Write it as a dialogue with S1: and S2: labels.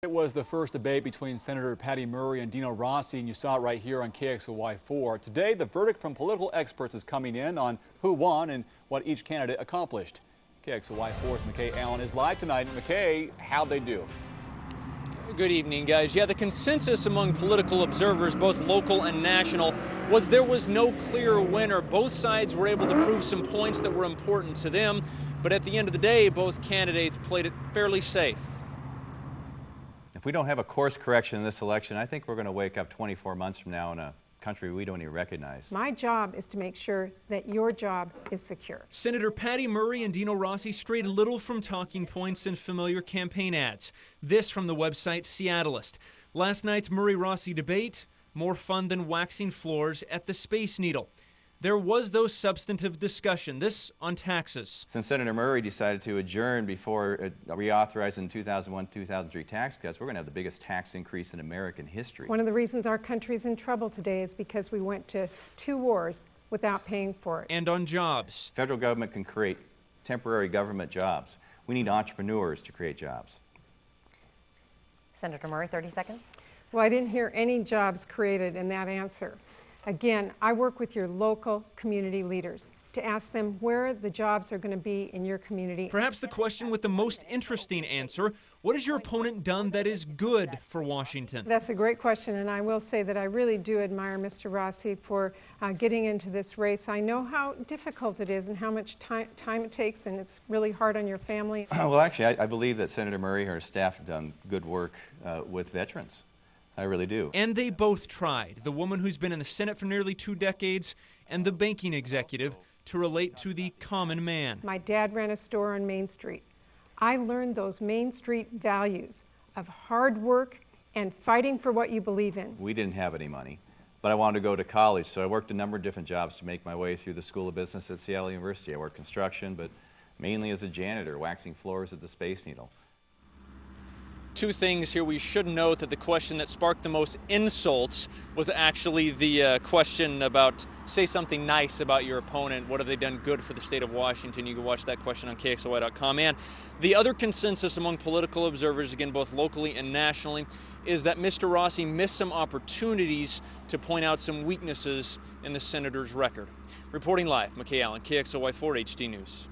S1: It was the first debate between Senator Patty Murray and Dino Rossi, and you saw it right here on KXLY4. Today, the verdict from political experts is coming in on who won and what each candidate accomplished. KXLY4's McKay Allen is live tonight. McKay, how'd they do?
S2: Good evening, guys. Yeah, the consensus among political observers, both local and national, was there was no clear winner. Both sides were able to prove some points that were important to them, but at the end of the day, both candidates played it fairly safe.
S3: If we don't have a course correction in this election, I think we're going to wake up 24 months from now in a country we don't even recognize.
S4: My job is to make sure that your job is secure.
S2: Senator Patty Murray and Dino Rossi strayed little from talking points and familiar campaign ads. This from the website Seattleist. Last night's Murray-Rossi debate, more fun than waxing floors at the Space Needle. There was, though, substantive discussion, this on taxes.
S3: Since Senator Murray decided to adjourn before reauthorizing 2001-2003 tax cuts, we're going to have the biggest tax increase in American history.
S4: One of the reasons our country's in trouble today is because we went to 2 wars without paying for it.
S2: And on jobs.
S3: Federal government can create temporary government jobs. We need entrepreneurs to create jobs.
S5: Senator Murray, 30 seconds.
S4: Well, I didn't hear any jobs created in that answer. Again, I work with your local community leaders to ask them where the jobs are going to be in your community.
S2: Perhaps the question with the most interesting answer, what has your opponent done that is good for Washington?
S4: That's a great question, and I will say that I really do admire Mr. Rossi for getting into this race. I know how difficult it is and how much time it takes, and it's really hard on your family.
S3: Well, actually, I believe that Senator Murray and her staff have done good work with veterans. I really do.
S2: And they both tried, the woman who's been in the Senate for nearly 2 decades and the banking executive, to relate to the common man.
S4: My dad ran a store on Main Street. I learned those Main Street values of hard work and fighting for what you believe in.
S3: We didn't have any money, but I wanted to go to college, so I worked a number of different jobs to make my way through the School of Business at Seattle University. I worked construction, but mainly as a janitor, waxing floors at the Space Needle.
S2: 2 things here. We should note that the question that sparked the most insults was actually the question about, say something nice about your opponent. What have they done good for the state of Washington? You can watch that question on KXLY.com. And the other consensus among political observers, again, both locally and nationally, is that Mr. Rossi missed some opportunities to point out some weaknesses in the senator's record. Reporting live, McKay Allen, KXLY4 HD News.